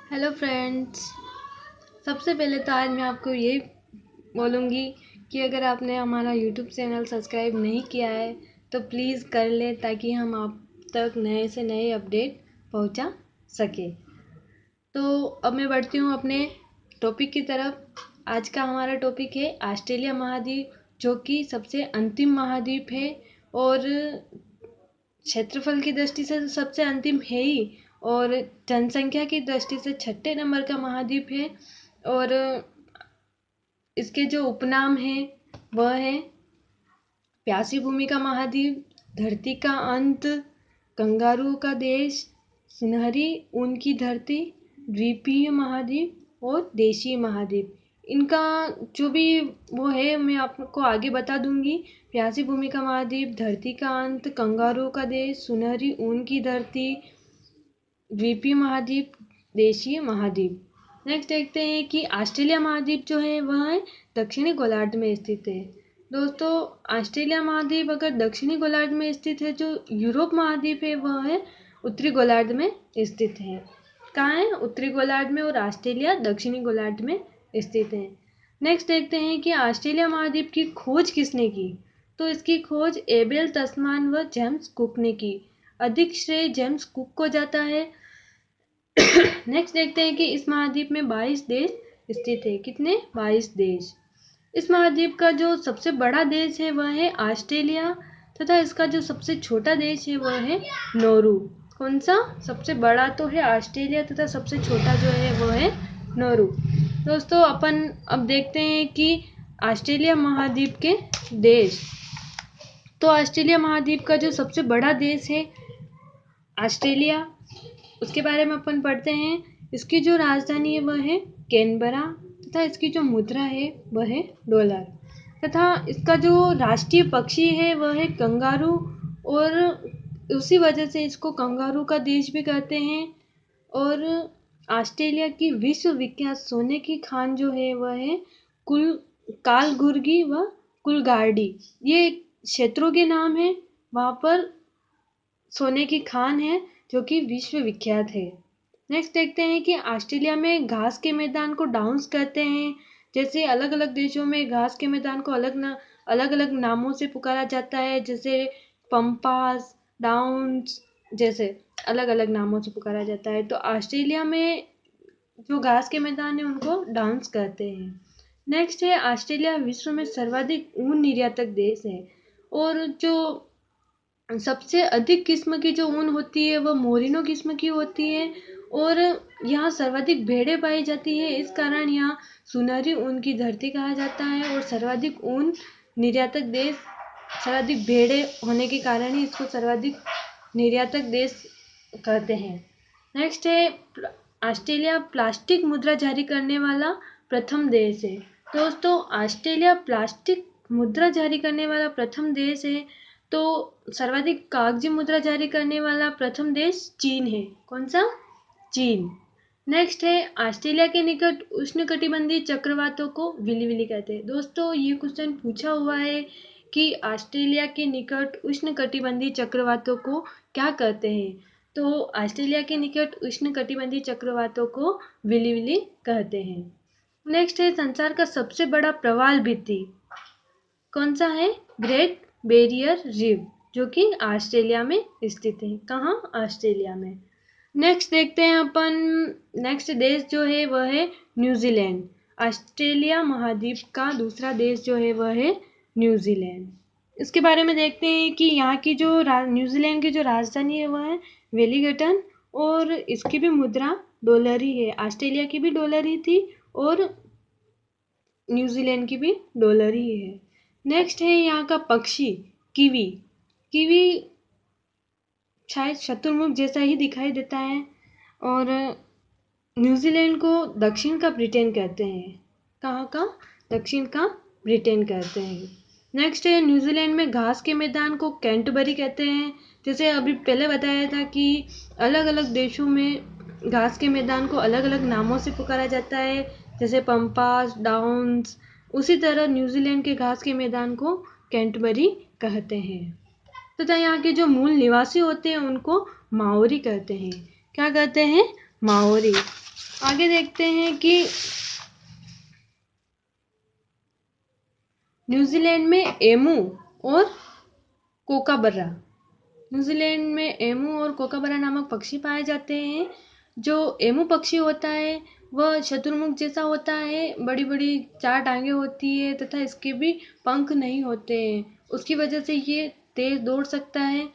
Hello friends. सबसे पहले तो आज मैं आपको ये बोलूँगी कि अगर आपने हमारा यूट्यूब चैनल सब्सक्राइब नहीं किया है तो प्लीज़ कर लें ताकि हम आप तक नए से नए अपडेट पहुंचा सके। तो अब मैं बढ़ती हूँ अपने टॉपिक की तरफ। आज का हमारा टॉपिक है ऑस्ट्रेलिया महाद्वीप, जो कि सबसे अंतिम महाद्वीप है और क्षेत्रफल की दृष्टि से तो सबसे अंतिम है ही, और जनसंख्या की दृष्टि से छठे नंबर का महाद्वीप है। और इसके जो उपनाम है वह है प्यासी भूमि का महाद्वीप, धरती का अंत, कंगारू का देश, सुनहरी ऊन की धरती, द्वीपीय महाद्वीप और देशीय महाद्वीप। इनका जो भी वो है मैं आपको आगे बता दूंगी। प्यासी भूमि का महाद्वीप, धरती का अंत, कंगारू का देश, सुनहरी ऊन की धरती, द्वीपीय महाद्वीप, देशीय महाद्वीप। नेक्स्ट देखते हैं कि ऑस्ट्रेलिया महाद्वीप जो है वह दक्षिणी गोलार्ध में स्थित है। दोस्तों, ऑस्ट्रेलिया महाद्वीप अगर दक्षिणी गोलार्ध में स्थित है, जो यूरोप महाद्वीप है वह है उत्तरी गोलार्ध में स्थित है। कहाँ है? उत्तरी गोलार्ध में, और ऑस्ट्रेलिया दक्षिणी गोलार्ध में स्थित है। नेक्स्ट देखते हैं कि ऑस्ट्रेलिया महाद्वीप की खोज किसने की। तो इसकी खोज एबेल तस्मान व जेम्स कुक ने की। अधिक श्रेय जेम्स कुक को जाता है। नेक्स्ट देखते हैं कि इस महाद्वीप में 22 देश स्थित है। कितने? 22 देश। इस महाद्वीप का जो सबसे बड़ा देश है वह है ऑस्ट्रेलिया, तथा इसका जो सबसे छोटा देश है वह है नौरू। कौन सा? सबसे बड़ा तो है ऑस्ट्रेलिया तथा सबसे छोटा जो है वह है नौरू। दोस्तों, अपन अब देखते हैं कि ऑस्ट्रेलिया महाद्वीप के देश। तो ऑस्ट्रेलिया महाद्वीप का जो सबसे बड़ा देश है ऑस्ट्रेलिया, उसके बारे में अपन पढ़ते हैं। इसकी जो राजधानी है वह है कैनबरा, तथा इसकी जो मुद्रा है वह है डॉलर, तथा इसका जो राष्ट्रीय पक्षी है वह है कंगारू, और उसी वजह से इसको कंगारू का देश भी कहते हैं। और ऑस्ट्रेलिया की विश्व विख्यात सोने की खान जो है वह है कुल कालगुर्गी व कुलगार्डी। ये क्षेत्रों के नाम है। वहाँ पर सोने की खान है जो कि विश्व विख्यात है। नेक्स्ट देखते हैं कि ऑस्ट्रेलिया में घास के मैदान को डाउन्स कहते हैं। जैसे अलग अलग देशों में घास के मैदान को अलग अलग नामों से पुकारा जाता है, जैसे पंपास, डाउन्स, जैसे अलग अलग नामों से पुकारा जाता है। तो ऑस्ट्रेलिया में जो घास के मैदान है उनको डाउन्स कहते हैं। नेक्स्ट है, ऑस्ट्रेलिया विश्व में सर्वाधिक ऊन निर्यातक देश है, और जो सबसे अधिक किस्म की जो ऊन होती है वह मोरिनो किस्म की होती है, और यहाँ सर्वाधिक भेड़ें पाई जाती है। इस कारण यहाँ सुनहरी ऊन की धरती कहा जाता है, और सर्वाधिक ऊन निर्यातक देश, सर्वाधिक भेड़ें होने के कारण ही इसको सर्वाधिक निर्यातक देश कहते हैं। नेक्स्ट है, ऑस्ट्रेलिया प्लास्टिक मुद्रा जारी करने वाला प्रथम देश है। दोस्तों, ऑस्ट्रेलिया प्लास्टिक मुद्रा जारी करने वाला प्रथम देश है। तो सर्वाधिक कागजी मुद्रा जारी करने वाला प्रथम देश चीन है। कौन सा? चीन। नेक्स्ट है, ऑस्ट्रेलिया के निकट उष्णकटिबंधीय चक्रवातों को विली कहते हैं। दोस्तों, ये क्वेश्चन पूछा हुआ है कि ऑस्ट्रेलिया के निकट उष्णकटिबंधीय चक्रवातों को क्या कहते हैं। तो ऑस्ट्रेलिया के निकट उष्णकटिबंधीय चक्रवातों को विली कहते हैं। नेक्स्ट है, संसार का सबसे बड़ा प्रवाल भित्ति कौन सा है? ग्रेट बैरियर रीफ, जो कि ऑस्ट्रेलिया में स्थित है। कहाँ? ऑस्ट्रेलिया में। नेक्स्ट देखते हैं अपन, नेक्स्ट देश जो है वह है न्यूजीलैंड। ऑस्ट्रेलिया महाद्वीप का दूसरा देश जो है वह है न्यूजीलैंड। इसके बारे में देखते हैं कि यहाँ की जो न्यूजीलैंड की जो राजधानी है वह है वेलिंगटन, और इसकी भी मुद्रा डॉलर ही है। ऑस्ट्रेलिया की भी डॉलर ही थी और न्यूजीलैंड की भी डॉलर ही है। नेक्स्ट है यहाँ का पक्षी कीवी। कीवी शायद शतुरमुर्ग जैसा ही दिखाई देता है, और न्यूजीलैंड को दक्षिण का ब्रिटेन कहते हैं। कहाँ का? दक्षिण का ब्रिटेन कहते हैं। नेक्स्ट है, न्यूजीलैंड में घास के मैदान को कैंटबरी कहते हैं। जैसे अभी पहले बताया था कि अलग अलग देशों में घास के मैदान को अलग अलग नामों से पुकारा जाता है, जैसे पंपास, डाउन्स। उसी तरह न्यूजीलैंड के घास के मैदान को कैंटबरी कहते हैं। तथा यहाँ के जो मूल निवासी होते हैं उनको माओरी कहते हैं। क्या कहते हैं? माओरी। आगे देखते हैं कि न्यूजीलैंड में एमू और कोकाबरा। न्यूजीलैंड में एमू और कोकाबरा नामक पक्षी पाए जाते हैं। जो एमू पक्षी होता है वह शत्रुमुख जैसा होता है, बड़ी बड़ी 4 टांगें होती है तथा इसके भी पंख नहीं होते हैं। उसकी वजह से ये तेज दौड़ सकता है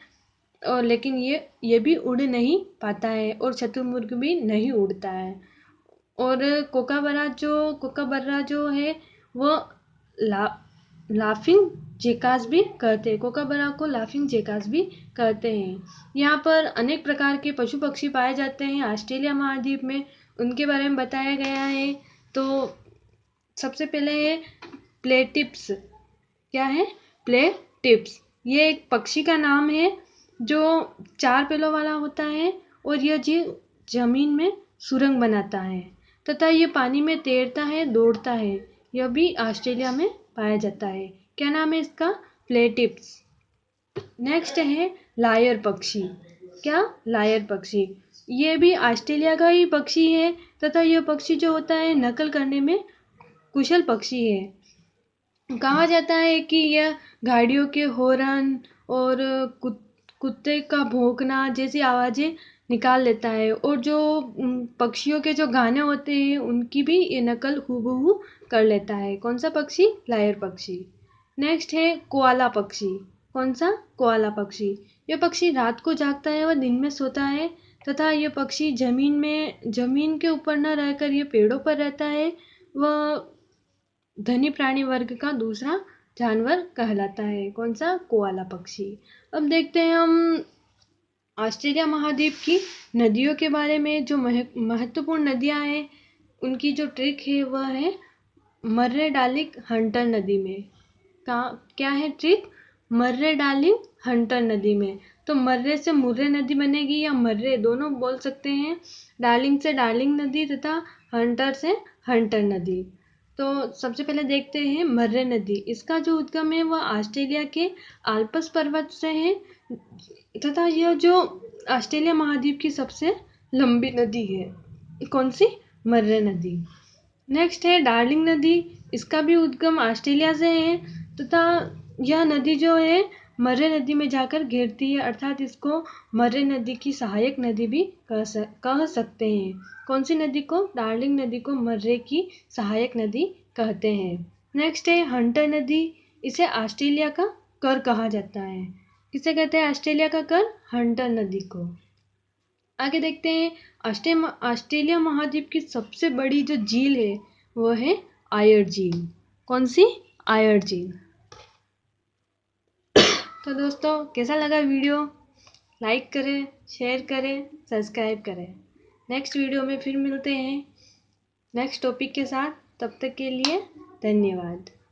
और लेकिन ये भी उड़ नहीं पाता है और शत्रुमुर्ग भी नहीं उड़ता है। और कोकाबरा जो है वो ला लाफिंग जेकास भी कहते हैं। कोकाबरा को लाफिंग जेकास भी कहते हैं। यहाँ पर अनेक प्रकार के पशु पक्षी पाए जाते हैं ऑस्ट्रेलिया महाद्वीप में, उनके बारे में बताया गया है। तो सबसे पहले है प्लेटिप्स। क्या है? प्लेटिप्स। ये एक पक्षी का नाम है जो 4 पैरों वाला होता है और यह जीव जमीन में सुरंग बनाता है तथा ये पानी में तैरता है, दौड़ता है। यह भी ऑस्ट्रेलिया में पाया जाता है। क्या नाम है इसका? प्लेटिप्स। नेक्स्ट है लायर पक्षी। क्या? लायर पक्षी। ये भी ऑस्ट्रेलिया का ही पक्षी है तथा यह पक्षी जो होता है नकल करने में कुशल पक्षी है। कहा जाता है कि यह गाड़ियों के हॉर्न और कुत्ते का भौंकना जैसी आवाज़ें निकाल लेता है और जो पक्षियों के जो गाने होते हैं उनकी भी ये नकल हूबहू कर लेता है। कौन सा पक्षी? लायर पक्षी। नेक्स्ट है कोआला पक्षी। कौन सा? कोआला पक्षी। यह पक्षी रात को जागता है व दिन में सोता है तथा यह पक्षी जमीन के ऊपर न रहकर यह पेड़ों पर रहता है। वह धनी प्राणी वर्ग का दूसरा जानवर कहलाता है। कौन सा? कोआला पक्षी। अब देखते हैं हम ऑस्ट्रेलिया महाद्वीप की नदियों के बारे में। जो महत्वपूर्ण नदियां हैं उनकी जो ट्रिक है वह है मर्रे डार्लिंग हंटर नदी में। क्या है ट्रिक? मर्रे डार्लिंग हंटर नदी में। तो मर्रे से मुर्रे नदी बनेगी या मर्रे दोनों बोल सकते हैं। डार्लिंग से डार्लिंग नदी तथा हंटर से हंटर नदी। तो सबसे पहले देखते हैं मर्रे नदी। इसका जो उद्गम है वह ऑस्ट्रेलिया के आल्प्स पर्वत से है तथा यह जो ऑस्ट्रेलिया महाद्वीप की सबसे लंबी नदी है। कौन सी? मर्रे नदी। नेक्स्ट है डार्लिंग नदी। इसका भी उद्गम ऑस्ट्रेलिया से है तथा यह नदी जो है मर्रे नदी में जाकर गिरती है, अर्थात इसको मर्रे नदी की सहायक नदी भी कह सकते हैं। कौन सी नदी को? डार्लिंग नदी को मर्रे की सहायक नदी कहते हैं। नेक्स्ट है हंटर नदी। इसे ऑस्ट्रेलिया का कर कहा जाता है। किसे कहते हैं ऑस्ट्रेलिया का कर? हंटर नदी को। आगे देखते हैं ऑस्ट्रेलिया महाद्वीप की सबसे बड़ी जो झील है वो है आयर झील। कौन सी? आयर झील। तो दोस्तों कैसा लगा वीडियो? लाइक करें, शेयर करें, सब्सक्राइब करें। नेक्स्ट वीडियो में फिर मिलते हैं नेक्स्ट टॉपिक के साथ। तब तक के लिए धन्यवाद।